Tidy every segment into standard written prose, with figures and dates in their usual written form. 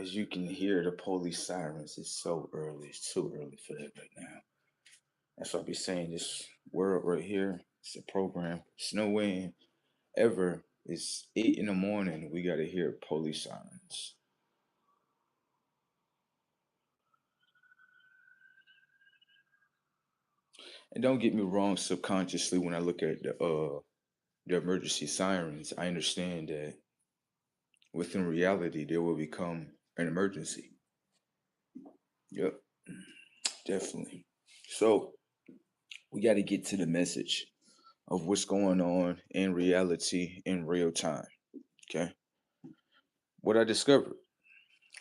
As you can hear the police sirens, it's so early. It's too early for that right now. That's why I be saying this world right here. It's a program. It's no way ever. It's 8 in the morning. We gotta hear police sirens. And don't get me wrong. Subconsciously, when I look at the emergency sirens, I understand that within reality there will become an emergency. Yep, definitely. So we got to get to the message of what's going on in reality in real time. Okay. What I discovered,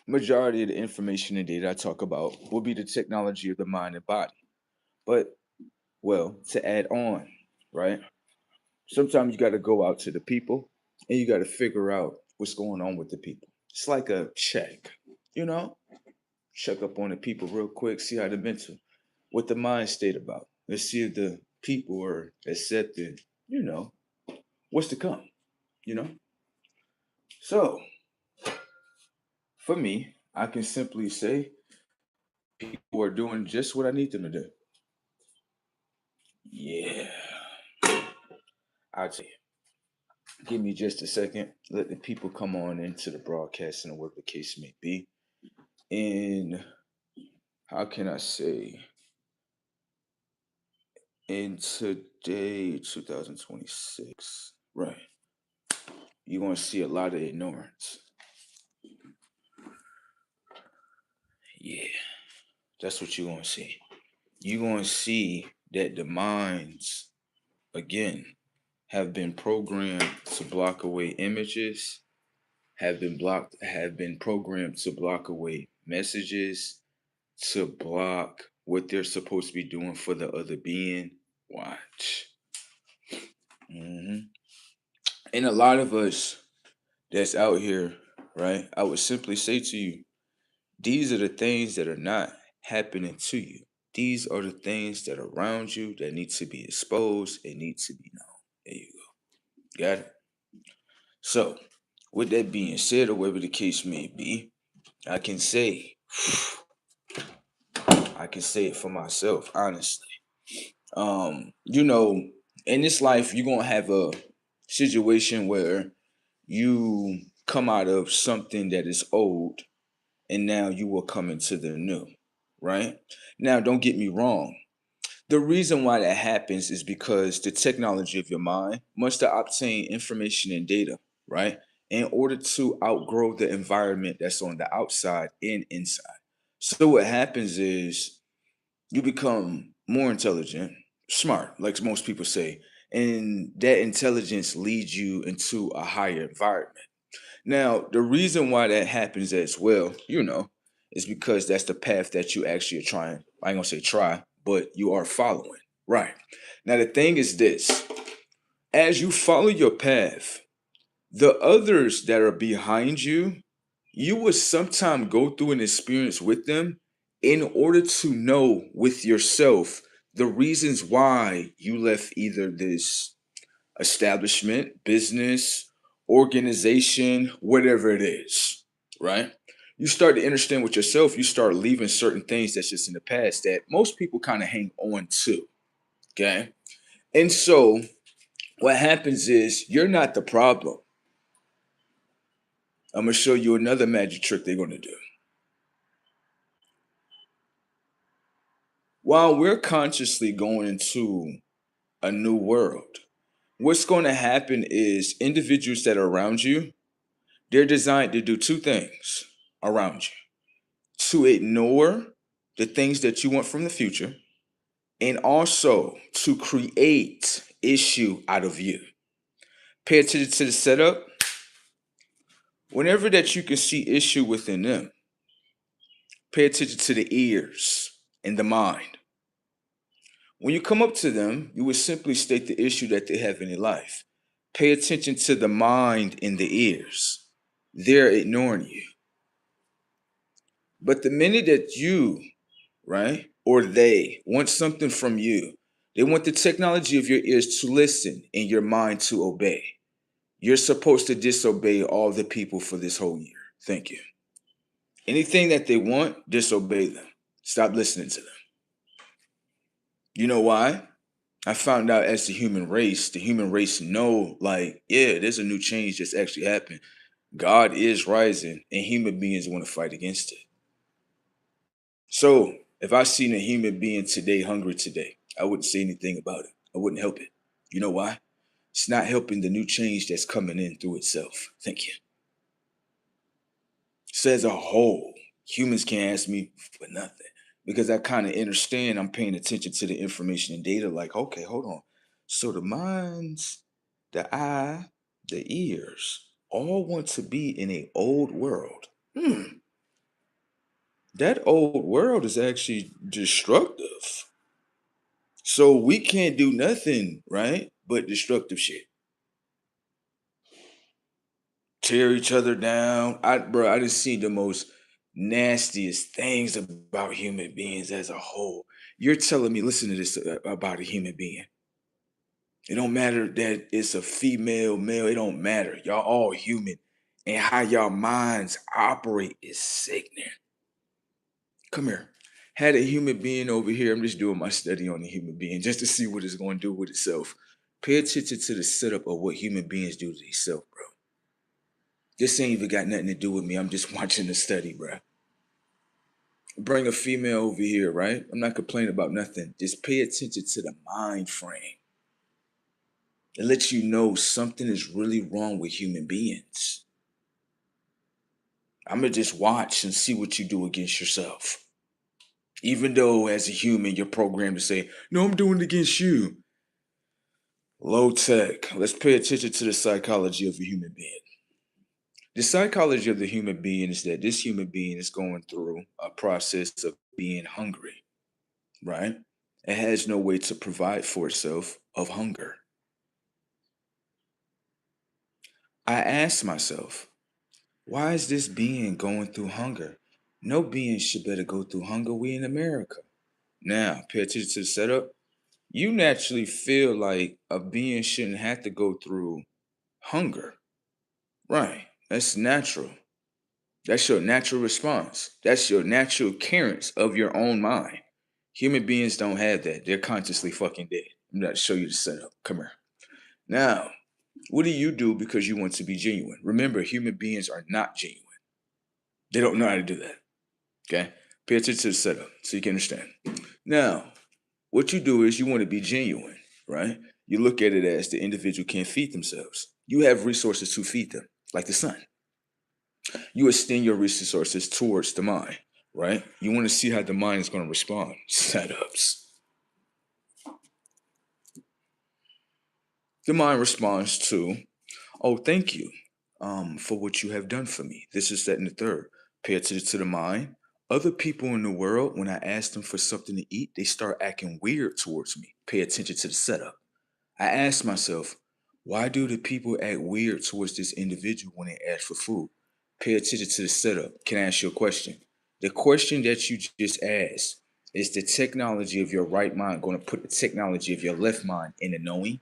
majority of the information and data I talk about will be the technology of the mind and body. But, well, to add on, right? Sometimes you got to go out to the people and you got to figure out what's going on with the people. It's like a check, you know? Check up on the people real quick, see how the mental, what the mind state about. Let's see if the people are accepted, you know, what's to come, you know? So, for me, I can simply say people are doing just what I need them to do. Yeah, I'd say. Give me just a second. Let the people come on into the broadcast and what the case may be. And how can I say, in today, 2026, right, you're going to see a lot of ignorance. Yeah, that's what you're going to see. You're going to see that the minds, again, have been programmed to block away images, have been programmed to block away messages, to block what they're supposed to be doing for the other being. Watch. hmm And a lot of us that's out here, right? I would simply say to you, these are the things that are not happening to you. These are the things that are around you that need to be exposed and need to be known. There you go. Got it? So, with that being said, or whatever the case may be, I can say, I can say it for myself, honestly. You know, in this life, you're gonna have a situation where you come out of something that is old and now you will come into the new, right? Now, don't get me wrong. The reason why that happens is because the technology of your mind must obtain information and data, right? In order to outgrow the environment that's on the outside and inside. So what happens is you become more intelligent, smart, like most people say, and that intelligence leads you into a higher environment. Now, the reason why that happens as well, you know, is because that's the path that you actually are trying. I ain't gonna say try, but you are following. Right. Now, the thing is this: as you follow your path, the others that are behind you, you will sometime go through an experience with them in order to know with yourself the reasons why you left either this establishment, business, organization, whatever it is, right? You start to understand with yourself, you start leaving certain things that's just in the past that most people kind of hang on to, okay? And so what happens is you're not the problem. I'm going to show you another magic trick they're going to do. While we're consciously going into a new world, what's going to happen is individuals that are around you, they're designed to do two things around you: to ignore the things that you want from the future, and also to create issue out of you. Pay attention to the setup. Whenever that you can see issue within them, pay attention to the ears and the mind. When you come up to them, you would simply state the issue that they have in their life. Pay attention to the mind and the ears. They're ignoring you. But the minute that you, right, or they want something from you, they want the technology of your ears to listen and your mind to obey. You're supposed to disobey all the people for this whole year. Thank you. Anything that they want, disobey them. Stop listening to them. You know why? I found out as the human race know, like, yeah, there's a new change that's actually happened. God is rising, and human beings want to fight against it. So if I seen a human being today hungry today, I wouldn't say anything about it. I wouldn't help it. You know why? It's not helping the new change that's coming in through itself. Thank you. So as a whole, humans can't ask me for nothing because I kind of understand. I'm paying attention to the information and data. Like, okay, hold on. So the minds, the eye, the ears, all want to be in a old world. That old world is actually destructive. So we can't do nothing, right? But destructive shit. Tear each other down. I just see the most nastiest things about human beings as a whole. You're telling me, listen to this about a human being. It don't matter that it's a female, male. It don't matter. Y'all all human, and how y'all minds operate is sickening. Come here. Had a human being over here. I'm just doing my study on the human being just to see what it's going to do with itself. Pay attention to the setup of what human beings do to themselves, bro. This ain't even got nothing to do with me. I'm just watching the study, bro. Bring a female over here, right? I'm not complaining about nothing. Just pay attention to the mind frame. It lets you know something is really wrong with human beings. I'm gonna just watch and see what you do against yourself. Even though as a human, you're programmed to say, no, I'm doing it against you. Low tech. Let's pay attention to the psychology of a human being. The psychology of the human being is that this human being is going through a process of being hungry, right? It has no way to provide for itself of hunger. I asked myself, why is this being going through hunger? No being should better go through hunger. We in America. Now, pay attention to the setup. You naturally feel like a being shouldn't have to go through hunger. Right. That's natural. That's your natural response. That's your natural occurrence of your own mind. Human beings don't have that. They're consciously fucking dead. I'm going to show you the setup. Come here. Now, what do you do because you want to be genuine? Remember, human beings are not genuine. They don't know how to do that. Okay? Pay attention to the setup so you can understand. Now, what you do is you want to be genuine, right? You look at it as the individual can't feed themselves. You have resources to feed them, like the sun. You extend your resources towards the mind, right? You want to see how the mind is going to respond. Setups. The mind responds to, oh, thank you for what you have done for me. This is that and the third. Pay attention to the mind. Other people in the world, when I ask them for something to eat, they start acting weird towards me. Pay attention to the setup. I ask myself, why do the people act weird towards this individual when they ask for food? Pay attention to the setup. Can I ask you a question? The question that you just asked, is the technology of your right mind going to put the technology of your left mind in the knowing?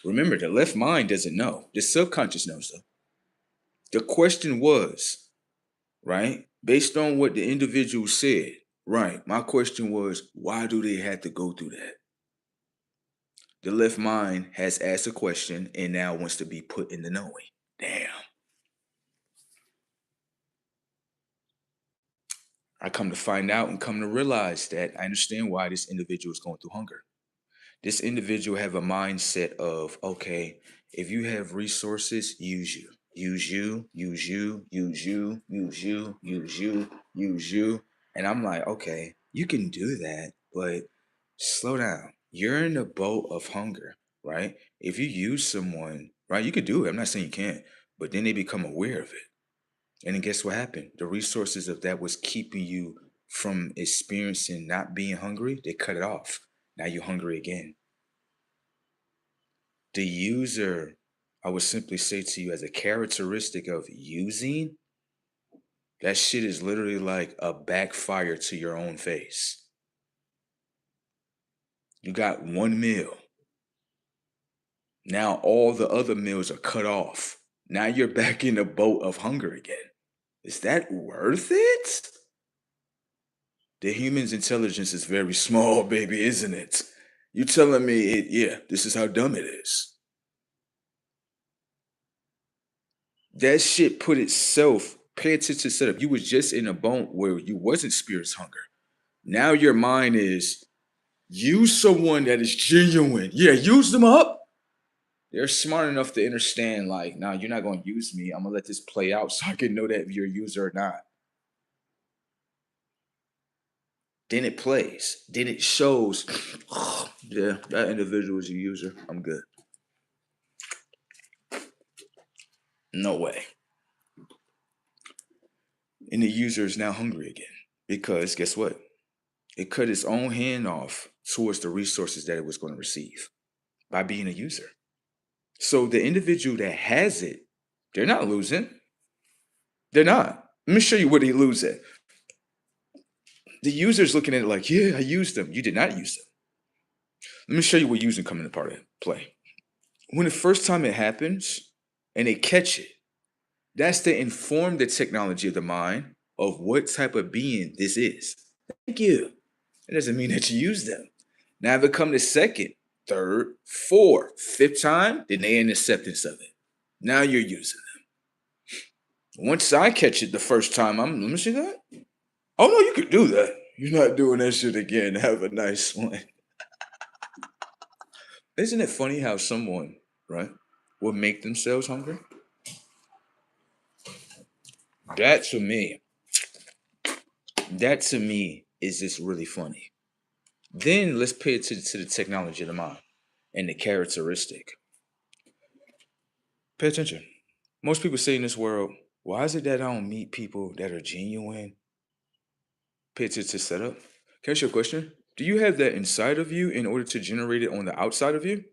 Remember, the left mind doesn't know. The subconscious knows though. The question was, right, based on what the individual said, right, my question was, why do they have to go through that? The left mind has asked a question and now wants to be put in the knowing. Damn. I come to find out and come to realize that I understand why this individual is going through hunger. This individual have a mindset of, okay, if you have resources, use you. Use you, use you, use you, use you, use you, use you. And I'm like, okay, you can do that, but slow down. You're in a boat of hunger, right? If you use someone, right, you could do it. I'm not saying you can't, but then they become aware of it. And then guess what happened? The resources of that was keeping you from experiencing not being hungry, they cut it off. Now you're hungry again. The user, I would simply say to you, as a characteristic of using, that shit is literally like a backfire to your own face. You got one meal. Now all the other meals are cut off. Now you're back in the boat of hunger again. Is that worth it? The human's intelligence is very small, baby, isn't it? You telling me yeah, this is how dumb it is. That shit put itself, pay attention to setup. You was just in a bone where you wasn't spirit's hunger. Now your mind is use someone that is genuine. Yeah, use them up. They're smart enough to understand, like, nah, you're not gonna use me. I'm gonna let this play out so I can know that if you're a user or not. Then it plays. Then it shows, yeah, that individual is a user. I'm good. No way. And the user is now hungry again. Because guess what? It cut its own hand off towards the resources that it was going to receive by being a user. So the individual that has it, they're not losing. They're not. Let me show you what they lose at. The user's looking at it like, yeah, I used them. You did not use them. Let me show you what using come into part of play. When the first time it happens and they catch it, that's to inform the technology of the mind of what type of being this is. Thank you. It doesn't mean that you use them. Now, if it come the second, third, fourth, fifth time, then they in acceptance of it. Now you're using them. Once I catch it the first time, let me see that. Oh no, you could do that. You're not doing that shit again. Have a nice one. Isn't it funny how someone, right, will make themselves hungry? That to me, that to me is just really funny. Then let's pay attention to the technology of the mind and the characteristic. Pay attention. Most people say in this world, why is it that I don't meet people that are genuine? Pay attention to setup. Can I ask you a question? Do you have that inside of you in order to generate it on the outside of you?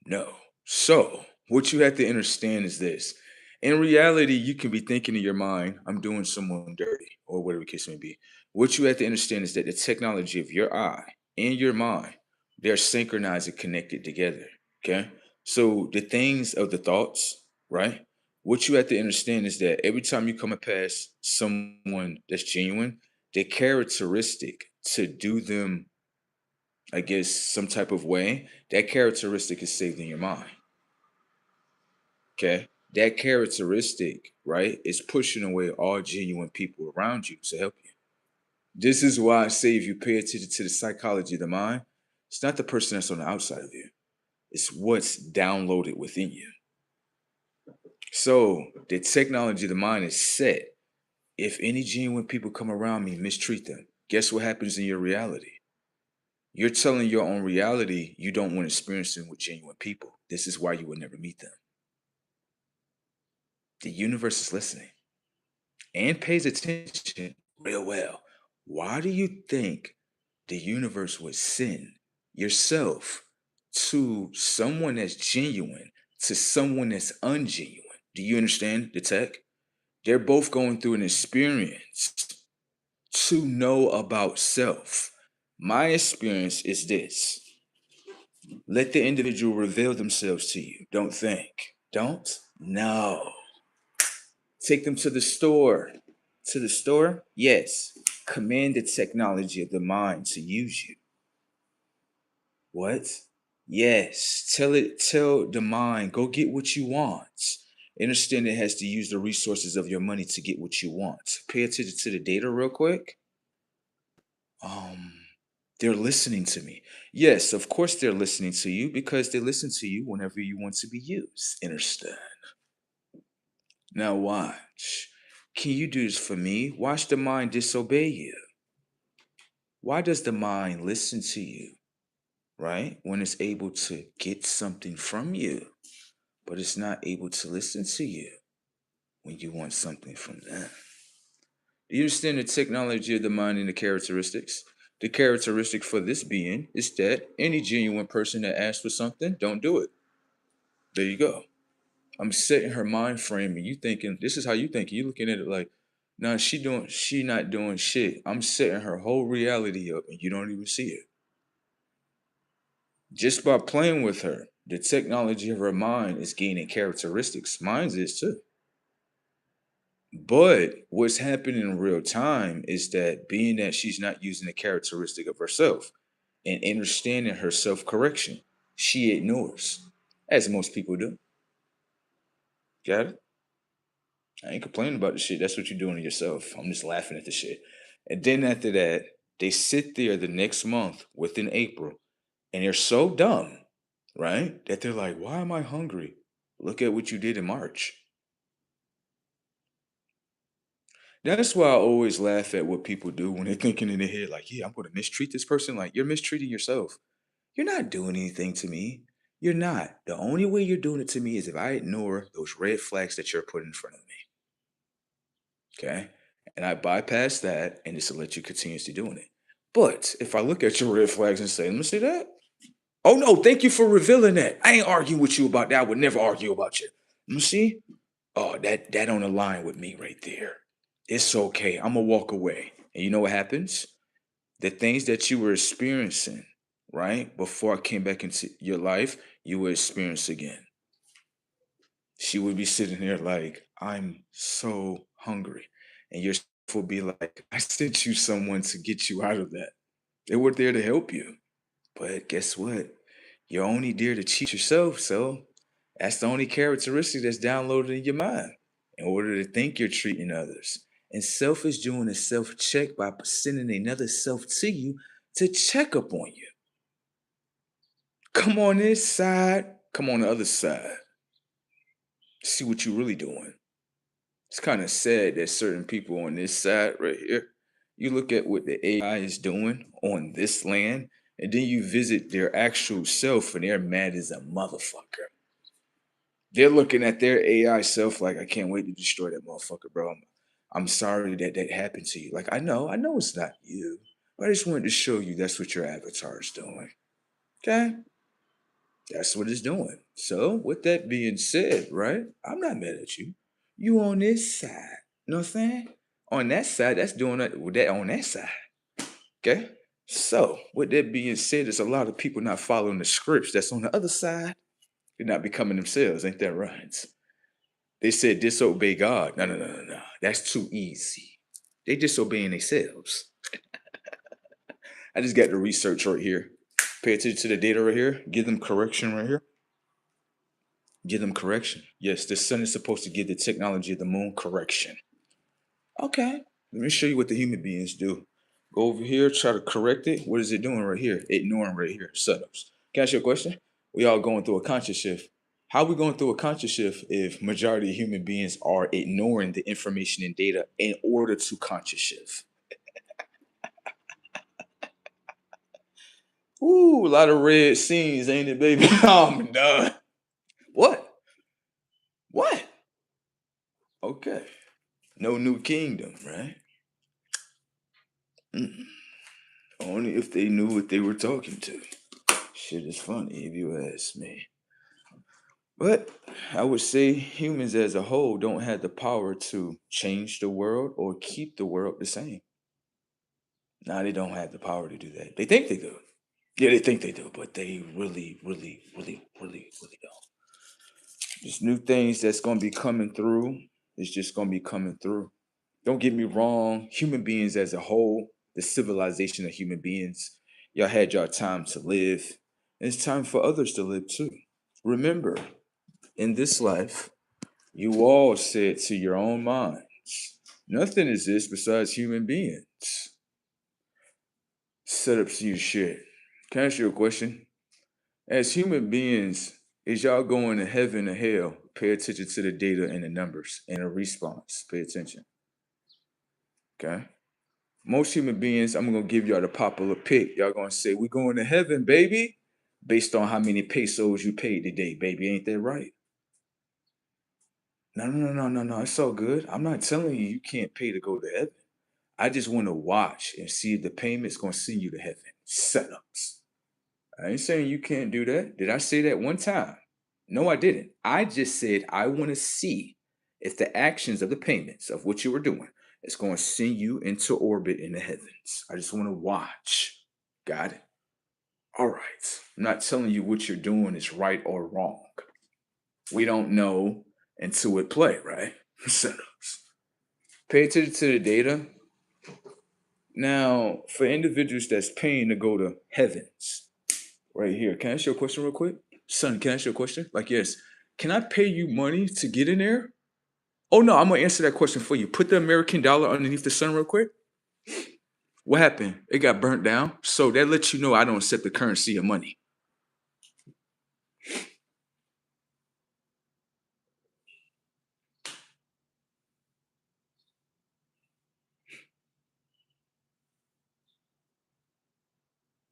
No. So, what you have to understand is this. In reality, you can be thinking in your mind, I'm doing someone dirty, or whatever the case may be. What you have to understand is that the technology of your eye and your mind, they're synchronized and connected together. Okay. So the things of the thoughts, right? What you have to understand is that every time you come past someone that's genuine, the characteristic to do them, I guess, some type of way, that characteristic is saved in your mind. Okay. That characteristic, right, is pushing away all genuine people around you to help you. This is why I say if you pay attention to the psychology of the mind, it's not the person that's on the outside of you, it's what's downloaded within you. So the technology of the mind is set. If any genuine people come around me, mistreat them. Guess what happens in your reality? You're telling your own reality you don't want experiencing with genuine people. This is why you will never meet them. The universe is listening and pays attention real well. Why do you think the universe would send yourself to someone that's genuine to someone that's ungenuine? Do you understand the tech? They're both going through an experience to know about self. My experience is this: let the individual reveal themselves to you. Don't think. Don't? No. Take them to the store. To the store? Yes. Command the technology of the mind to use you. What? Yes. Tell the mind, go get what you want. Understand it has to use the resources of your money to get what you want. Pay attention to the data real quick. Um, they're listening to me. Yes, of course they're listening to you because they listen to you whenever you want to be used. Understand? Now watch. Can you do this for me? Watch the mind disobey you. Why does the mind listen to you, right? When it's able to get something from you, but it's not able to listen to you when you want something from them. Do you understand the technology of the mind and the characteristics? The characteristic for this being is that any genuine person that asks for something, don't do it. There you go. I'm setting her mind frame, and you thinking this is how you think. You looking at it like, nah, she not doing shit. I'm setting her whole reality up, and you don't even see it. Just by playing with her, the technology of her mind is gaining characteristics. Mine's is too. But what's happening in real time is that being that she's not using the characteristic of herself and understanding her self correction, she ignores, as most people do. Got it? I ain't complaining about the shit. That's what you're doing to yourself. I'm just laughing at the shit. And then after that, they sit there the next month within April and they're so dumb, right? That they're like, why am I hungry? Look at what you did in March. That's why I always laugh at what people do when they're thinking in their head, like, yeah, I'm going to mistreat this person. Like, you're mistreating yourself. You're not doing anything to me. You're not. The only way you're doing it to me is if I ignore those red flags that you're putting in front of me. Okay. And I bypass that and just let you continuously doing it. But if I look at your red flags and say, let me see that. Oh no, thank you for revealing that. I ain't arguing with you about that. I would never argue about you. Let me see. Oh, that don't align with me right there. It's okay. I'm gonna walk away. And you know what happens? The things that you were experiencing, right, before I came back into your life, you will experience again. She would be sitting there like, I'm so hungry. And your will be like, I sent you someone to get you out of that. They were there to help you. But guess what? You're only there to cheat yourself. So that's the only characteristic that's downloaded in your mind in order to think you're treating others. And self is doing a self check by sending another self to you to check up on you. Come on this side, come on the other side. See what you're really doing. It's kind of sad that certain people on this side right here, you look at what the AI is doing on this land, and then you visit their actual self, and they're mad as a motherfucker. They're looking at their AI self like, I can't wait to destroy that motherfucker, bro. I'm sorry that that happened to you. Like, I know it's not you. But I just wanted to show you that's what your avatar is doing. Okay? That's what it's doing. So, with that being said, right? I'm not mad at you. You on this side. You know what I'm saying? On that side, that's doing that with that on that side. Okay? So, with that being said, there's a lot of people not following the scripts that's on the other side. They're not becoming themselves. Ain't that right? They said disobey God. No, no, no, no, no. That's too easy. They disobeying themselves. I just got the research right here. Pay attention to the data right here. Give them correction right here. Give them correction. Yes, the sun is supposed to give the technology of the moon correction. Okay. Let me show you what the human beings do. Go over here, try to correct it. What is it doing right here? Ignoring right here. Setups. Can I ask you a question? We all going through a conscious shift. How are we going through a conscious shift if majority of human beings are ignoring the information and data in order to conscious shift? Ooh, a lot of red scenes, ain't it, baby? I'm done. What? What? Okay. No new kingdom, right? Mm. Only if they knew what they were talking to. Shit is funny if you ask me. But I would say humans as a whole don't have the power to change the world or keep the world the same. Now they don't have the power to do that. They think they do. Yeah, they think they do, but they really, really, really, really, really don't. There's new things that's gonna be coming through. It's just gonna be coming through. Don't get me wrong, human beings as a whole, the civilization of human beings, y'all had your time to live. And it's time for others to live too. Remember, in this life, you all said to your own minds, nothing exists besides human beings. Set up to your shit. Can I ask you a question? As human beings, is y'all going to heaven or hell? Pay attention to the data and the numbers and the response. Pay attention. Okay? Most human beings, I'm gonna give y'all the popular pick. Y'all gonna say, we going to heaven, baby, based on how many pesos you paid today, baby. Ain't that right? No, no, no, no, no, no. It's all good. I'm not telling you you can't pay to go to heaven. I just want to watch and see if the payment's gonna send you to heaven. Setups. I ain't saying you can't do that. Did I say that one time? No, I didn't. I just said I want to see if the actions of the payments of what you were doing is going to send you into orbit in the heavens. I just want to watch. Got it? All right. I'm not telling you what you're doing is right or wrong. We don't know until we play, right? Setups. Pay attention to the data. Now, for individuals that's paying to go to heavens, right here, can I ask you a question real quick? Son, can I ask you a question? Like, yes, can I pay you money to get in there? Oh no, I'm gonna answer that question for you. Put the American dollar underneath the sun real quick. What happened? It got burnt down. So that lets you know I don't accept the currency of money.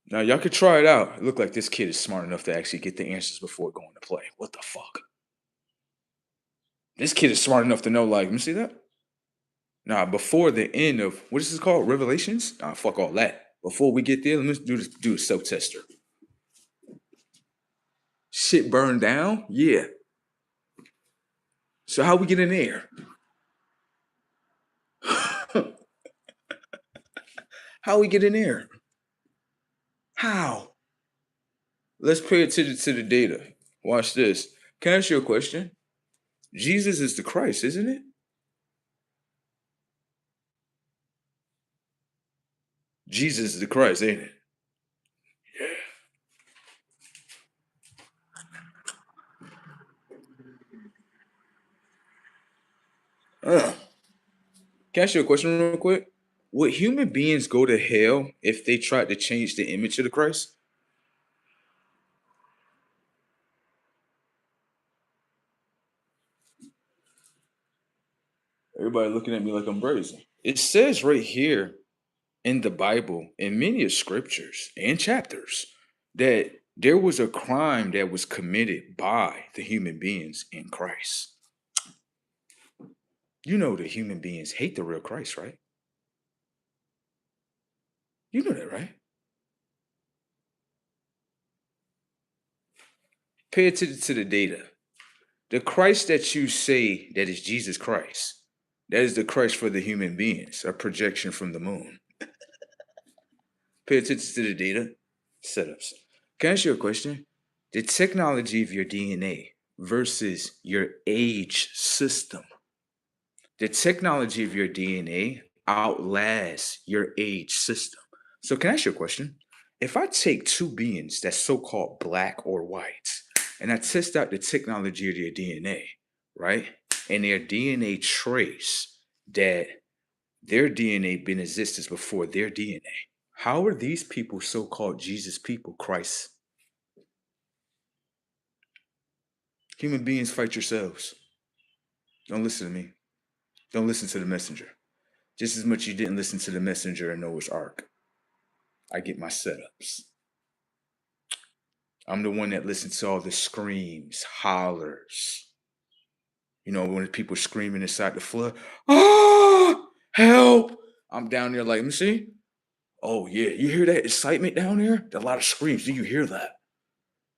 Now y'all could try it out. It looked like this kid is smart enough to actually get the answers before going to play. What the fuck? This kid is smart enough to know, like, let me see that. Nah, before the end of what is this called? Revelations? Nah, fuck all that. Before we get there, let's do a self-tester. Shit burned down? Yeah. So how we get in there? How we get in there? How? Let's pay attention to the data. Watch this. Can I ask you a question? Jesus is the Christ, isn't it? Jesus is the Christ, ain't it? Uh, can I ask you a question real quick? Would human beings go to hell if they tried to change the image of the Christ? Everybody looking at me like I'm brazen. It says right here in the Bible, in many of scriptures and chapters, that there was a crime that was committed by the human beings in Christ. You know the human beings hate the real Christ, right? You know that, right? Pay attention to the data. The Christ that you say that is Jesus Christ, that is the Christ for the human beings, a projection from the moon. Pay attention to the data setups. Can I ask you a question? The technology of your DNA versus your age system. The technology of your DNA outlasts your age system. So, can I ask you a question? If I take two beings that's so called black or white, and I test out the technology of their DNA, right? And their DNA trace that their DNA been in existence before their DNA. How are these people so called Jesus people, Christ? Human beings, fight yourselves. Don't listen to me. Don't listen to the messenger. Just as much you didn't listen to the messenger in Noah's Ark. I get my setups. I'm the one that listens to all the screams, hollers. You know, when people screaming inside the flood, ah, help! I'm down there like, let me see. Oh yeah, you hear that excitement down there? A lot of screams. Do you hear that?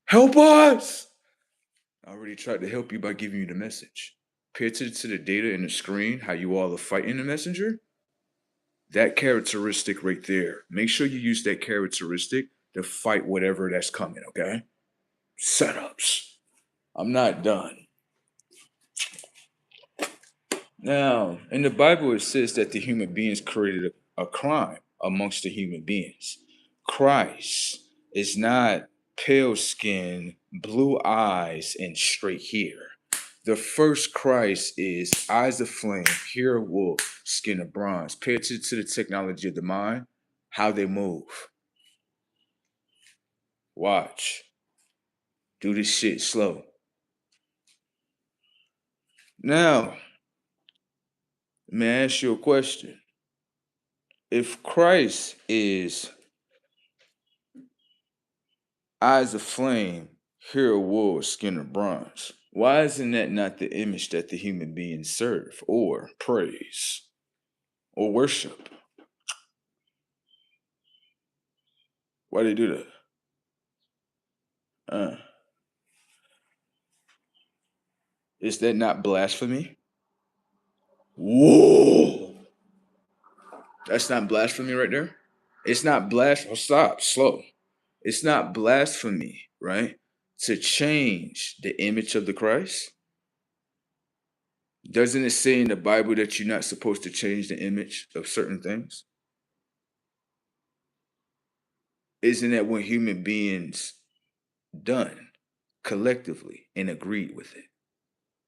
Help us! I already tried to help you by giving you the message. Pay attention to the data in the screen, how you all are fighting the messenger. That characteristic right there. Make sure you use that characteristic to fight whatever that's coming, okay? Setups. I'm not done. Now, in the Bible, it says that the human beings created a crime amongst the human beings. Christ is not pale skin, blue eyes, and straight hair. The first Christ is eyes of flame, hair of wolf, skin of bronze. Pay attention to the technology of the mind, how they move. Watch. Do this shit slow. Now, may I ask you a question? If Christ is eyes of flame, hair of wool, skin of bronze, why isn't that not the image that the human beings serve or praise or worship? Why they do that? Uh, is that not blasphemy? Whoa! That's not blasphemy right there? It's not blasphemy. Stop, slow. It's not blasphemy, right? To change the image of the Christ. Doesn't it say in the Bible that you're not supposed to change the image of certain things? Isn't that what human beings done collectively and agreed with it?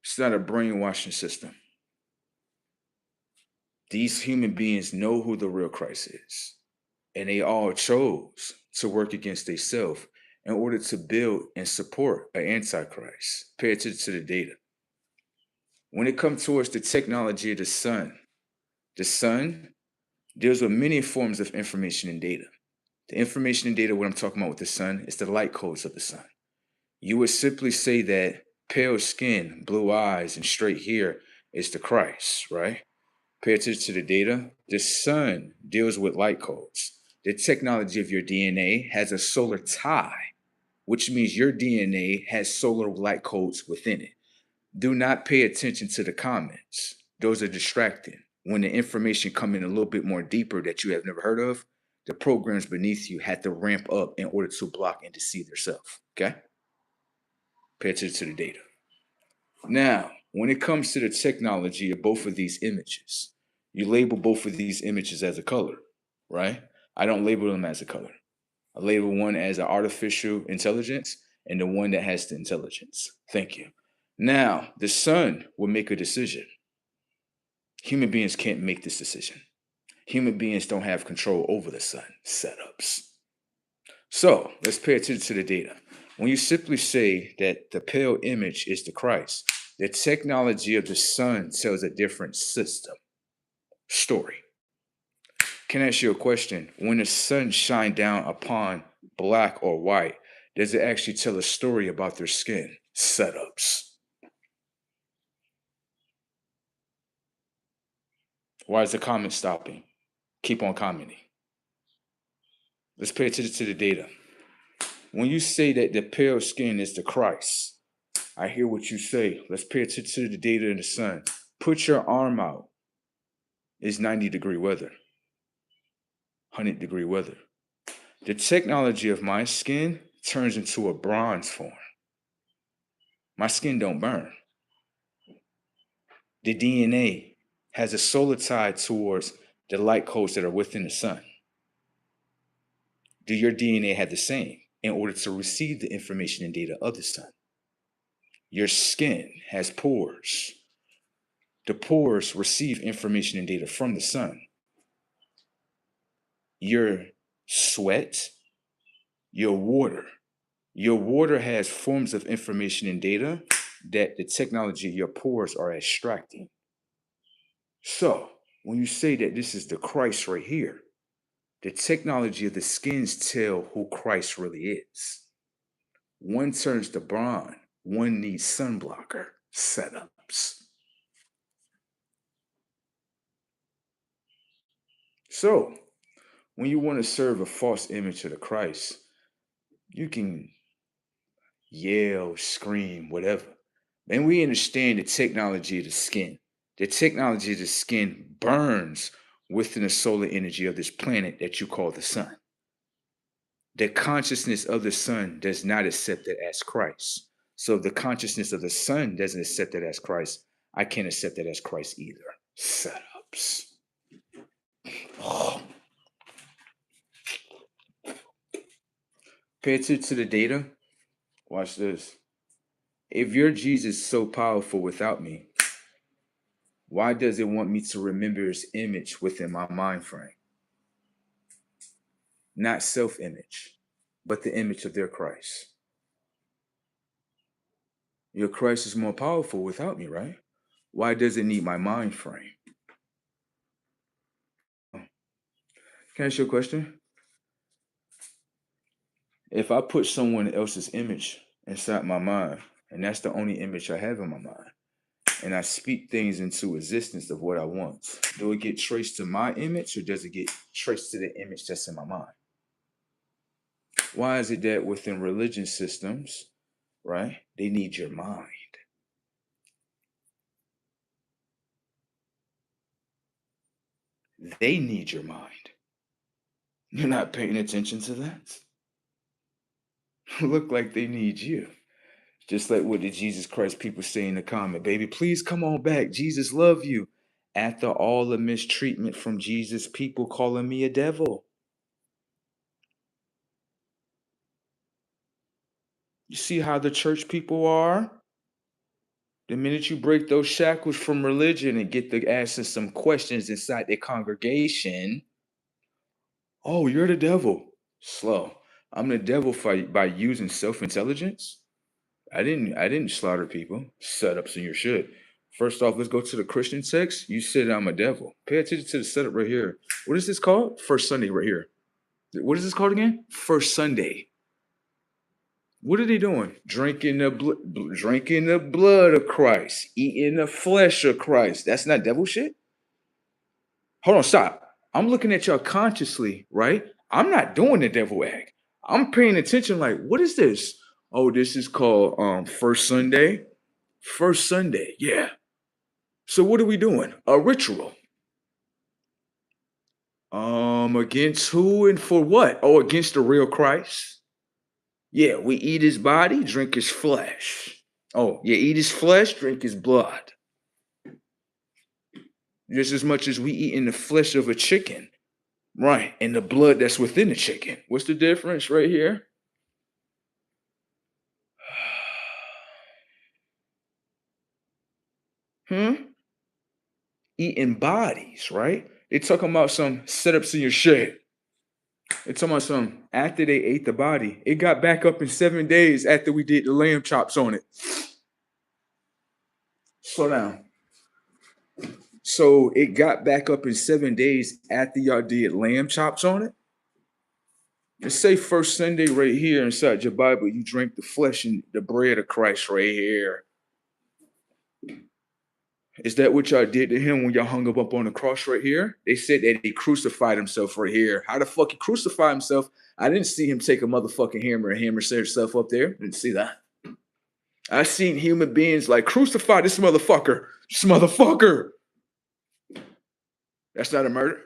It's not a brainwashing system. These human beings know who the real Christ is, and they all chose to work against themselves in order to build and support an antichrist. Pay attention to the data. When it comes towards the technology of the sun deals with many forms of information and data. The information and data, what I'm talking about with the sun, is the light codes of the sun. You would simply say that pale skin, blue eyes, and straight hair is the Christ, right? Pay attention to the data. The sun deals with light codes. The technology of your DNA has a solar tie, which means your DNA has solar light codes within it. Do not pay attention to the comments. Those are distracting. When the information come in a little bit more deeper that you have never heard of, the programs beneath you had to ramp up in order to block and deceive themselves. Okay? Pay attention to the data. Now, when it comes to the technology of both of these images, you label both of these images as a color, right? I don't label them as a color. I label one as an artificial intelligence and the one that has the intelligence. Thank you. Now, the sun will make a decision. Human beings can't make this decision. Human beings don't have control over the sun setups. So let's pay attention to the data. When you simply say that the pale image is the Christ, the technology of the sun tells a different system story. Can I ask you a question? When the sun shines down upon black or white, does it actually tell a story about their skin setups? Why is the comment stopping? Keep on commenting. Let's pay attention to the data. When you say that the pale skin is the Christ, I hear what you say. Let's pay attention to the data in the sun. Put your arm out. It's 90-degree weather, 100-degree weather. The technology of my skin turns into a bronze form. My skin don't burn. The DNA has a solar tie towards the light codes that are within the sun. Do your DNA have the same in order to receive the information and data of the sun? Your skin has pores. The pores receive information and data from the sun. Your sweat, your water. Your water has forms of information and data that the technology of your pores are extracting. So, when you say that this is the Christ right here, the technology of the skins tell who Christ really is. One turns to bronze, one needs sunblocker setups. So, when you want to serve a false image of the Christ, you can yell, scream, whatever. And we understand the technology of the skin. The technology of the skin burns within the solar energy of this planet that you call the sun. The consciousness of the sun does not accept it as Christ. So if the consciousness of the sun doesn't accept it as Christ, I can't accept it as Christ either. Setups. Oh. Pay attention to the data. Watch this. If your Jesus is so powerful without me, why does it want me to remember his image within my mind frame? Not self-image, but the image of their Christ. Your Christ is more powerful without me, right? Why does it need my mind frame? Can I ask you a question? If I put someone else's image inside my mind, and that's the only image I have in my mind, and I speak things into existence of what I want, do it get traced to my image or does it get traced to the image that's in my mind? Why is it that within religion systems, right, they need your mind? They need your mind. You're not paying attention to that. Look like they need you. Just like what the Jesus Christ people say in the comment, baby, please come on back. Jesus love you. After all the mistreatment from Jesus, people calling me a devil. You see how the church people are? The minute you break those shackles from religion and get to asking some questions inside their congregation, oh, you're the devil. Slow. I'm the devil by using self-intelligence. I didn't slaughter people. Setups in your shit. First off, let's go to the Christian text. You said I'm a devil. Pay attention to the setup right here. What is this called? First Sunday right here. What is this called again? First Sunday. What are they doing? Drinking the blood of Christ, eating the flesh of Christ. That's not devil shit. Hold on, stop. I'm looking at y'all consciously, right? I'm not doing the devil act. I'm paying attention. Like, what is this? Oh, this is called First Sunday. First Sunday, yeah. So what are we doing? A ritual. Against who and for what? Oh, against the real Christ. Yeah, we eat his body, drink his flesh. Oh, yeah, eat his flesh, drink his blood. Just as much as we eat in the flesh of a chicken, right? And the blood that's within the chicken. What's the difference right here? Eating bodies, right? They talking about some setups in your shit. They talking about some after they ate the body, it got back up in 7 days after we did the lamb chops on it. Slow down. So it got back up in 7 days after y'all did lamb chops on it. It say first Sunday right here inside your Bible, you drink the flesh and the bread of Christ right here. Is that what y'all did to him when y'all hung him up on the cross right here? They said that he crucified himself right here. How the fuck he crucified himself? I didn't see him take a motherfucking hammer and hammer himself up there. Didn't see that. I seen human beings like crucify this motherfucker. This motherfucker. That's not a murder.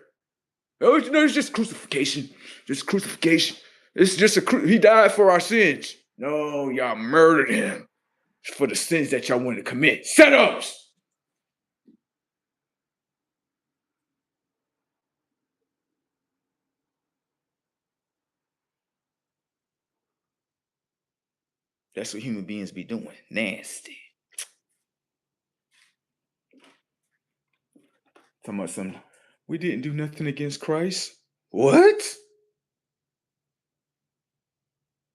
Oh, no, it's just crucifixion. Just crucifixion. It's just he died for our sins. No, y'all murdered him for the sins that y'all wanted to commit. Setups. That's what human beings be doing. Nasty. Talking about something. We didn't do nothing against Christ. What?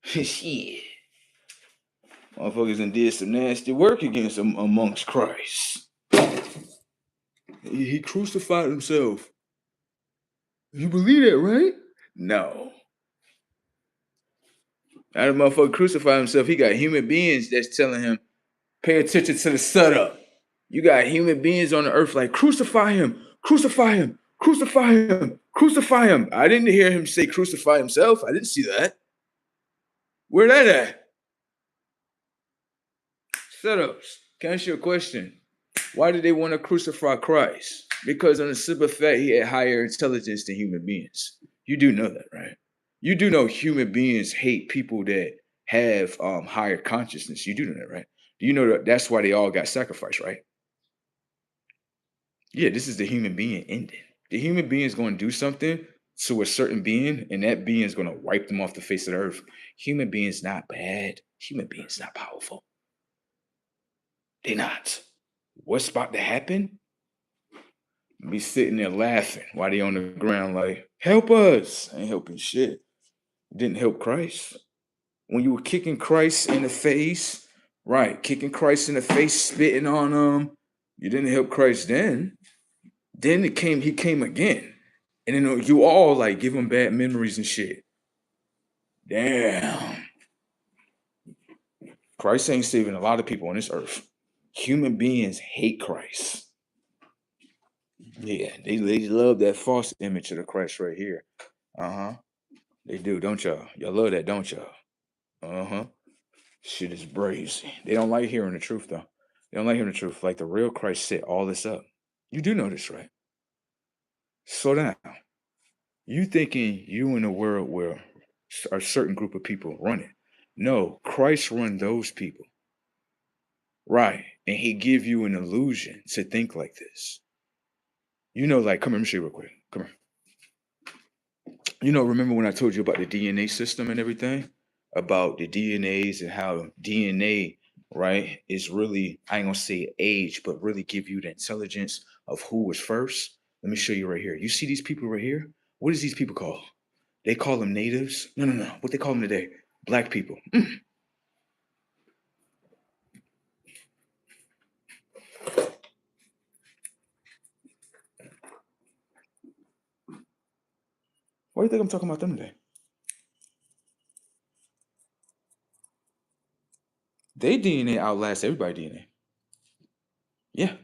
Shit. Motherfuckers done did some nasty work against him amongst Christ. He crucified himself. You believe that, right? No. That motherfucker crucified himself. He got human beings that's telling him, pay attention to the setup. You got human beings on the earth like, crucify him, crucify him, crucify him, crucify him. I didn't hear him say crucify himself. I didn't see that. Where that at? Setups. Can I ask you a question? Why did they want to crucify Christ? Because on the simple fact he had higher intelligence than human beings. You do know that, right? You do know human beings hate people that have higher consciousness. You do know that, right? Do you know that that's why they all got sacrificed, right? Yeah, this is the human being ending. The human being is going to do something to a certain being, and that being is going to wipe them off the face of the earth. Human beings not bad. Human beings not powerful. They not. What's about to happen? Be sitting there laughing while they on the ground like, help us. Ain't helping shit. Didn't help Christ. When you were kicking Christ in the face, right, kicking Christ in the face, spitting on him, you didn't help Christ then. Then he came again. And then you all like give him bad memories and shit. Damn. Christ ain't saving a lot of people on this earth. Human beings hate Christ. Yeah, they love that false image of the Christ right here. Uh-huh. They do, don't y'all? Y'all love that, don't y'all? Uh-huh. Shit is brazy. They don't like hearing the truth, though. They don't like hearing the truth. Like the real Christ set all this up. You do know this, right? Slow down. You thinking you in a world where a certain group of people run it. No, Christ run those people. Right. And he give you an illusion to think like this. Like, come here, let me show you real quick. Come here. Remember when I told you about the DNA system and everything? About the DNAs and how DNA, right, is really, I ain't gonna say age, but really give you the intelligence of who was first. Let me show you right here. You see these people right here? What is these people called? They call them natives. No, no, no. What they call them today? Black people. Why do you think I'm talking about them today? They DNA outlasts everybody DNA. Yeah.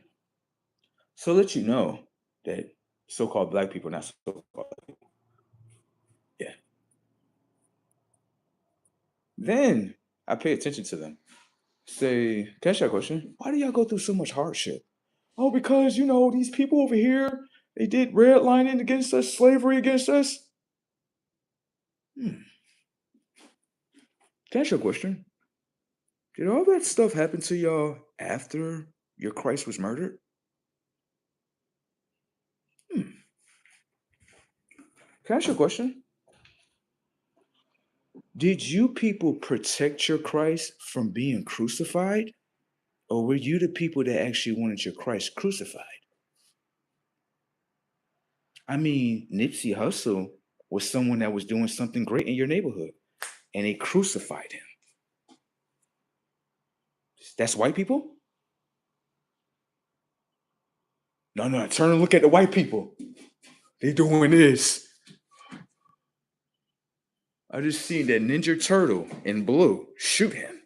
So let you know that so-called black people, not so-called black people. Yeah. Then I pay attention to them. Say, can I ask you a question? Why do y'all go through so much hardship? Oh, because these people over here, they did redlining against us, slavery against us. Hmm. Can I ask you a question? Did all that stuff happen to y'all after your Christ was murdered? Hmm. Can I ask you a question? Did you people protect your Christ from being crucified? Or were you the people that actually wanted your Christ crucified? I mean, Nipsey Hussle was someone that was doing something great in your neighborhood, and they crucified him. That's white people? No, no, turn and look at the white people. They doing this. I just seen that Ninja Turtle in blue shoot him.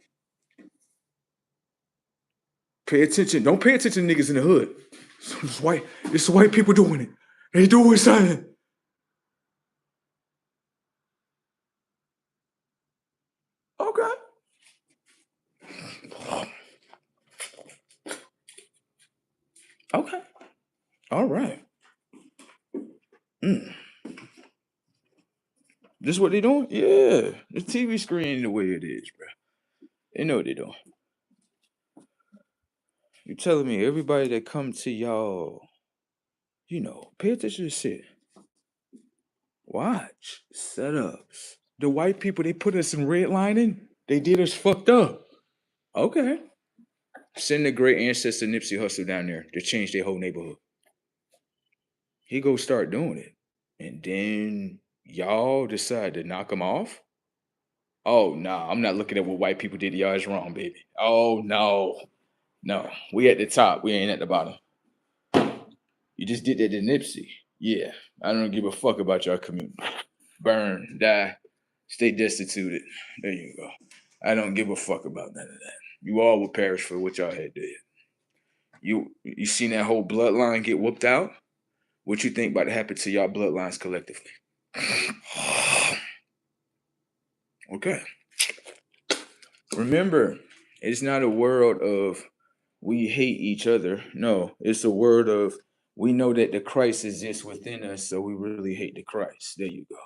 Pay attention. Don't pay attention to niggas in the hood. It's white people doing it. They doing something. Okay. Okay. All right. Mm. This what they doing? Yeah. The TV screen the way it is, bro. They know what they doing. You telling me everybody that come to y'all, pay attention to shit. Watch. Setups. The white people, they put us in redlining. They did us fucked up. Okay. Send the great ancestor Nipsey Hussle down there to change their whole neighborhood. He go start doing it. And then y'all decide to knock him off? Oh, no, I'm not looking at what white people did to y'all. It's wrong, baby. Oh, no. No, we at the top. We ain't at the bottom. You just did that to Nipsey. Yeah, I don't give a fuck about your community. Burn, die, stay destituted. There you go. I don't give a fuck about none of that. You all will perish for what y'all had did. You seen that whole bloodline get whooped out? What you think about to happen to y'all bloodlines collectively? Okay. Remember, it's not a world of we hate each other. No, it's a word of we know that the Christ exists within us, so we really hate the Christ. There you go.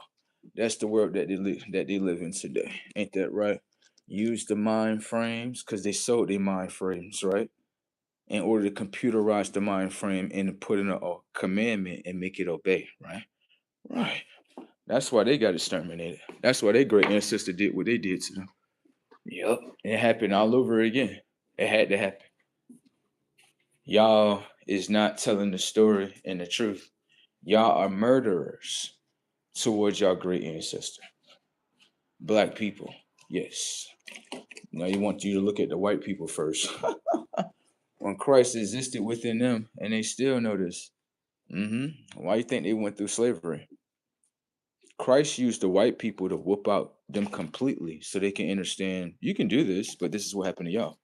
That's the world that they live in today. Ain't that right? Use the mind frames because they sold their mind frames, right? In order to computerize the mind frame and put in a commandment and make it obey, right? Right. That's why they got exterminated. That's why their great ancestor did what they did to them. Yep. It happened all over again. It had to happen. Y'all is not telling the story and the truth. Y'all are murderers towards y'all great ancestor. Black people. Yes. Now you want you to look at the white people first. When Christ existed within them, and they still know this. Why you think they went through slavery? Christ used the white people to whoop out them completely so they can understand you can do this, but this is what happened to y'all.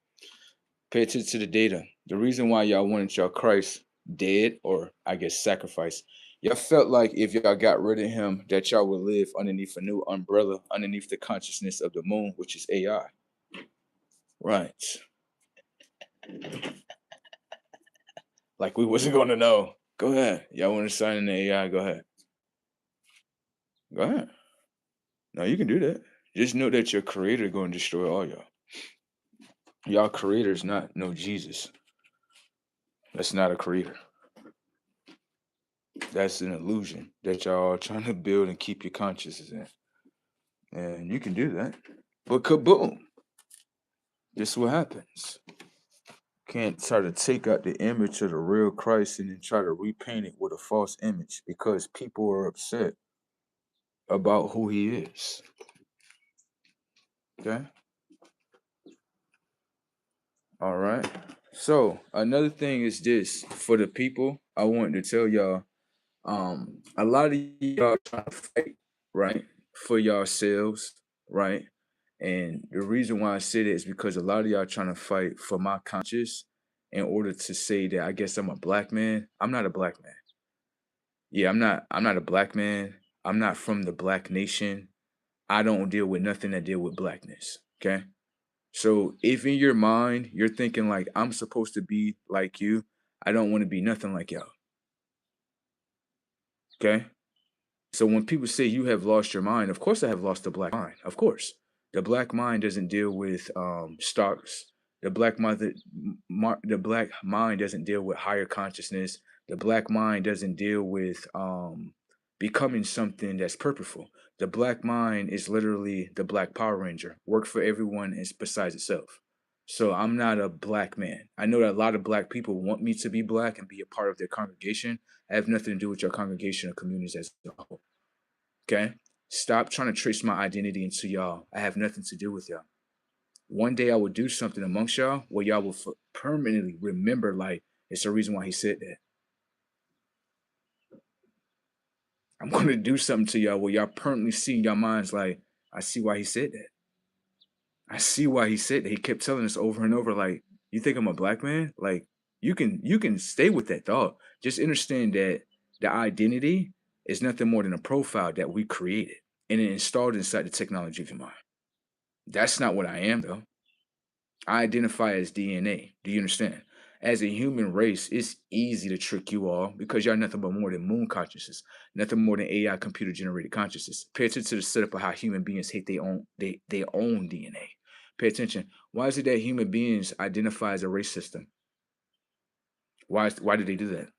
Pay attention to the data. The reason why y'all wanted y'all Christ dead or I guess sacrificed, y'all felt like if y'all got rid of him, that y'all would live underneath a new umbrella, underneath the consciousness of the moon, which is AI. Right. Like we wasn't gonna know. Go ahead. Y'all want to sign in the AI? Go ahead. Go ahead. No, you can do that. Just know that your creator going to destroy all y'all. Y'all creator's not no Jesus. That's not a creator. That's an illusion that y'all trying to build and keep your consciousness in. And you can do that. But kaboom, this is what happens. Can't try to take out the image of the real Christ and then try to repaint it with a false image because people are upset about who he is. Okay? All right. So another thing is this for the people, I wanted to tell y'all, a lot of y'all trying to fight, right, for yourselves, right? And the reason why I say that is because a lot of y'all trying to fight for my conscience in order to say that I guess I'm a black man. I'm not a black man. Yeah, I'm not a black man. I'm not from the black nation. I don't deal with nothing that deal with blackness. Okay. So if in your mind you're thinking like I'm supposed to be like you, I don't want to be nothing like y'all. Okay. So when people say you have lost your mind, of course I have lost the black mind. Of course, the black mind doesn't deal with stocks. The black mind doesn't deal with higher consciousness. The black mind doesn't deal with becoming something that's purposeful. The black mind is literally the black Power Ranger, work for everyone and besides itself. So I'm not a black man. I know that a lot of black people want me to be black and be a part of their congregation. I have nothing to do with your congregation or communities as a whole. Okay? Stop trying to trace my identity into y'all. I have nothing to do with y'all. One day I will do something amongst y'all where y'all will permanently remember, like, it's the reason why he said that. I'm going to do something to y'all where y'all permanently see in your minds, like, I see why he said that. I see why he said that. He kept telling us over and over, like, you think I'm a black man? Like, you can stay with that thought. Just understand that the identity is nothing more than a profile that we created and it installed inside the technology of your mind. That's not what I am, though. I identify as DNA. Do you understand? As a human race, it's easy to trick you all because y'all nothing but more than moon consciousness, nothing more than AI computer generated consciousness. Pay attention to the setup of how human beings hate their own DNA. Pay attention. Why is it that human beings identify as a race system? Why did they do that?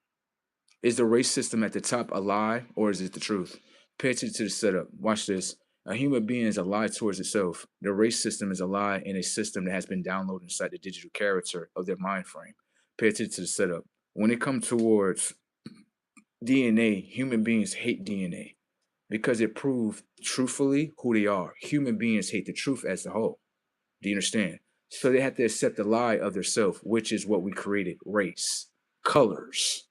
Is the race system at the top a lie or is it the truth? Pay attention to the setup. Watch this. A human being is a lie towards itself. The race system is a lie in a system that has been downloaded inside the digital character of their mind frame. Pay attention to the setup. When it comes towards DNA, human beings hate DNA because it proves truthfully who they are. Human beings hate the truth as a whole. Do you understand? So they have to accept the lie of their self, which is what we created: race, colors.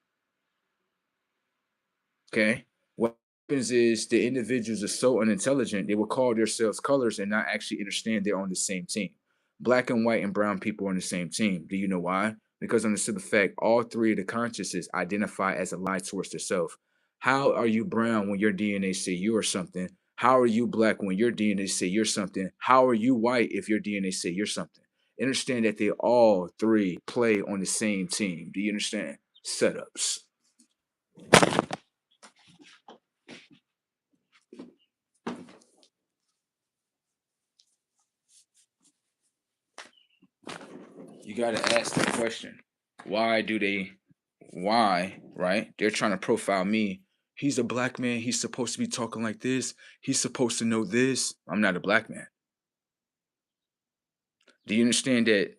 Okay. What happens is the individuals are so unintelligent, they will call themselves colors and not actually understand they're on the same team. Black and white and brown people are on the same team. Do you know why? Because on the simple fact, all three of the consciousness identify as a lie towards themselves. How are you brown when your DNA say you are something? How are you black when your DNA say you're something? How are you white if your DNA say you're something? Understand that they all three play on the same team. Do you understand? Setups. You got to ask the question, why do they, why, right? They're trying to profile me. He's a black man. He's supposed to be talking like this. He's supposed to know this. I'm not a black man. Do you understand that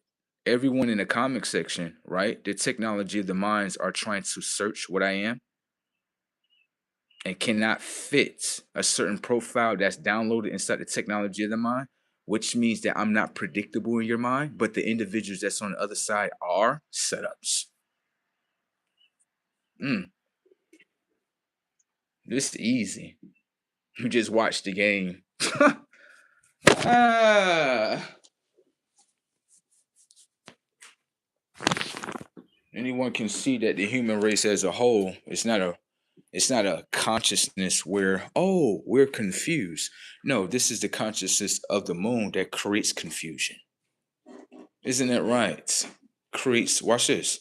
everyone in the comic section, right? The technology of the minds are trying to search what I am and cannot fit a certain profile that's downloaded inside the technology of the mind, which means that I'm not predictable in your mind, but the individuals that's on the other side are setups. Mm. This is easy. You just watch the game. ah. Anyone can see that the human race as a whole, it's not a consciousness where, oh, we're confused. No, this is the consciousness of the moon that creates confusion. Isn't that right? Creates, watch this.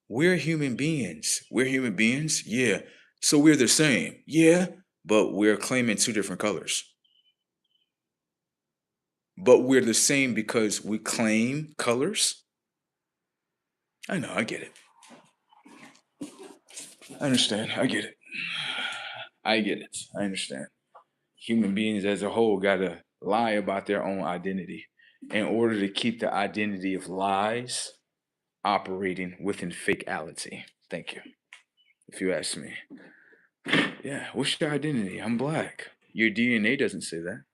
We're human beings. We're human beings? Yeah. So we're the same. Yeah. But we're claiming two different colors. but we're the same because we claim colors. I know, I get it. I understand. I get it. I get it. I understand. Human beings as a whole gotta lie about their own identity in order to keep the identity of lies operating within fakeality. Thank you. If you ask me. Yeah, what's your identity? I'm black. Your DNA doesn't say that.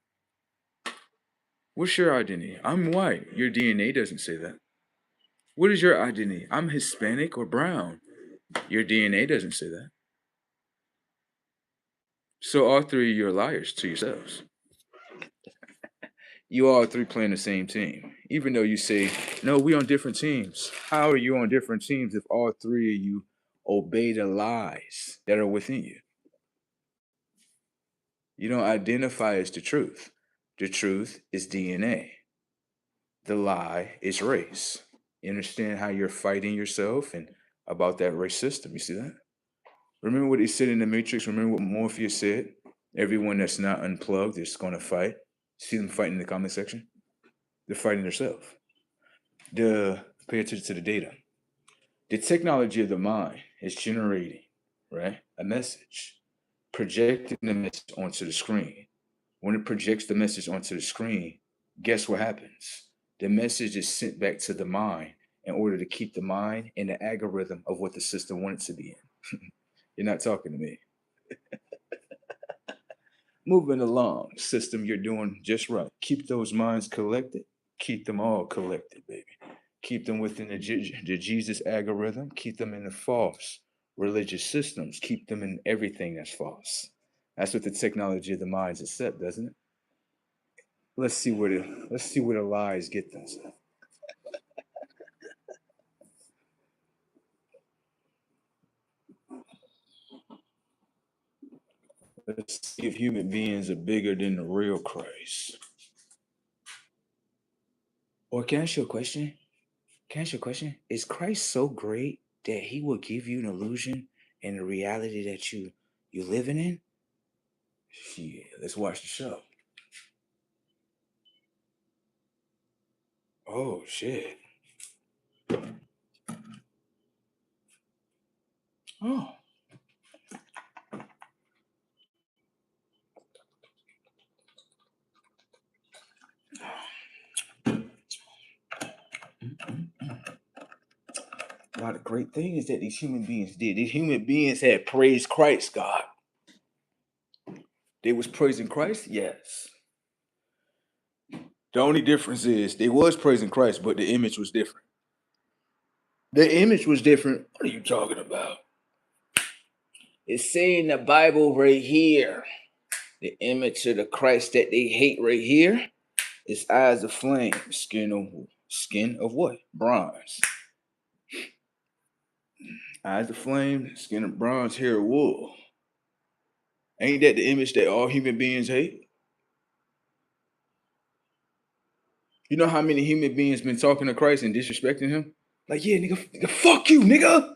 What's your identity? I'm white. Your DNA doesn't say that. What is your identity? I'm Hispanic or brown. Your DNA doesn't say that. So all three of you are liars to yourselves. You all three playing the same team. Even though you say, no, we on different teams. How are you on different teams if all three of you obey the lies that are within you? You don't identify as the truth. The truth is DNA. The lie is race. You understand how you're fighting yourself and about that race system. You see that? Remember what he said in the Matrix? Remember what Morpheus said? Everyone that's not unplugged is going to fight. See them fighting in the comment section? They're fighting themselves. Pay attention to the data. The technology of the mind is generating, right, a message, projecting the message onto the screen. When it projects the message onto the screen, guess what happens? The message is sent back to the mind in order to keep the mind in the algorithm of what the system wants it to be in. You're not talking to me. Moving along, system, you're doing just right. Keep those minds collected. Keep them all collected, baby. Keep them within the Jesus algorithm. Keep them in the false religious systems. Keep them in everything that's false. That's what the technology of the minds accept, doesn't it? Let's see where the lies get them. Let's see if human beings are bigger than the real Christ. Or can I ask you a question? Can I ask you a question? Is Christ so great that he will give you an illusion and the reality that you living in? Shit, let's watch the show. Oh shit. Oh. A lot of great things that these human beings did. These human beings had praised Christ, God. They was praising Christ, yes. The only difference is they was praising Christ, but the image was different. The image was different. What are you talking about? It's saying the Bible right here. The image of the Christ that they hate right here is eyes of flame, skin of what? Bronze. Eyes of flame, skin of bronze, hair of wool. Ain't that the image that all human beings hate? You know how many human beings been talking to Christ and disrespecting him? Like, yeah, nigga, fuck you, nigga.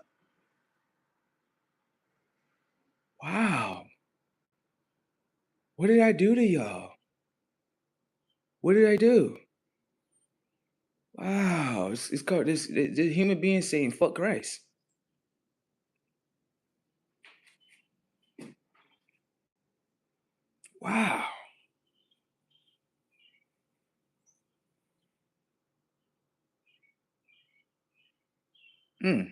Wow. What did I do to y'all? What did I do? Wow. It's called this human being saying fuck Christ. Wow. Mm.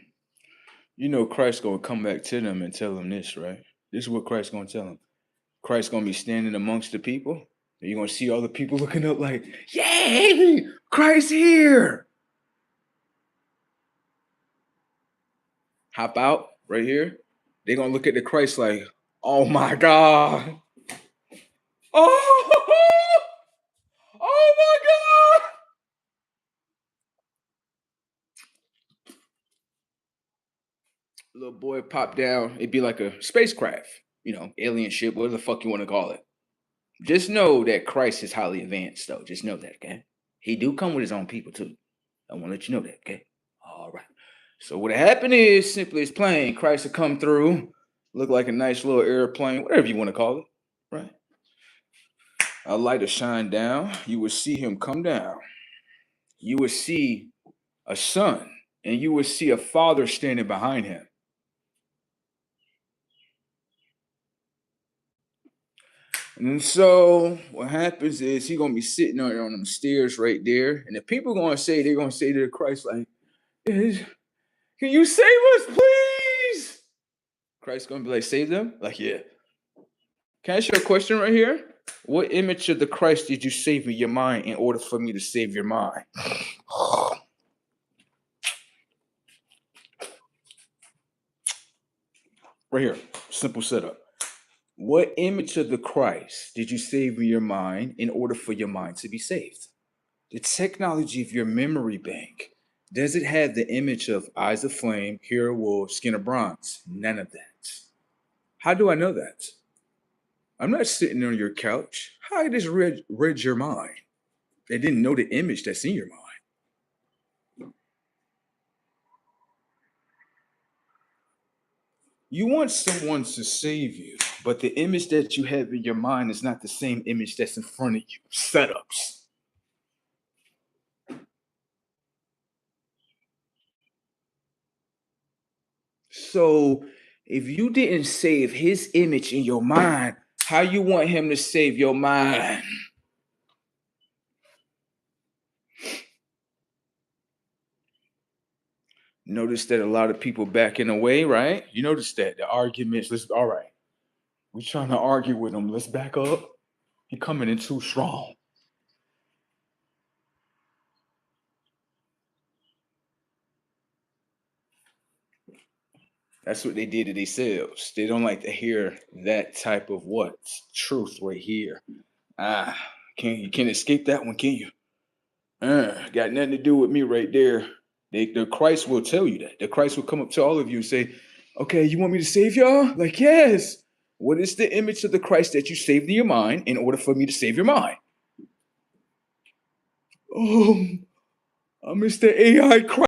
You know Christ gonna come back to them and tell them this, right? This is what Christ gonna tell them. Christ gonna be standing amongst the people. And you're gonna see all the people looking up like, yay, Christ here. Hop out right here. They're gonna look at the Christ like, oh my God. Oh, oh my God. Little boy pop down. It'd be like a spacecraft, alien ship, whatever the fuck you want to call it. Just know that Christ is highly advanced, though. Just know that, okay? He do come with his own people too. I want to let you know that, okay? All right. So what happened is simply as plain. Christ will come through, look like a nice little airplane, whatever you want to call it, right? a light to shine down, you would see him come down. You would see a son, and you would see a father standing behind him. And so what happens is he gonna be sitting on them stairs right there, and the people they're gonna say to Christ like, "Can you save us, please?" Christ gonna be like, "Save them?" Like, yeah. Can I ask you a question right here? What image of the Christ did you save in your mind in order for me to save your mind? Right here, simple setup. What image of the Christ did you save in your mind in order for your mind to be saved? The technology of your memory bank, does it have the image of eyes of flame, hair of wool, skin of bronze? None of that. How do I know that? I'm not sitting on your couch. How I just read your mind? They didn't know the image that's in your mind. You want someone to save you, but the image that you have in your mind is not the same image that's in front of you. Setups. So if you didn't save his image in your mind, how you want him to save your mind? Notice that a lot of people backing away, right? You notice that the arguments. Let's all right. We're trying to argue with him. Let's back up. He coming in too strong. That's what they did to themselves. They don't like to hear that type of what truth right here. Ah, you can't escape that one, can you? Got nothing to do with me right there. The Christ will tell you that. The Christ will come up to all of you and say, "Okay, you want me to save y'all?" Like, yes. What is the image of the Christ that you saved in your mind in order for me to save your mind? Oh, I'm Mr. AI Christ.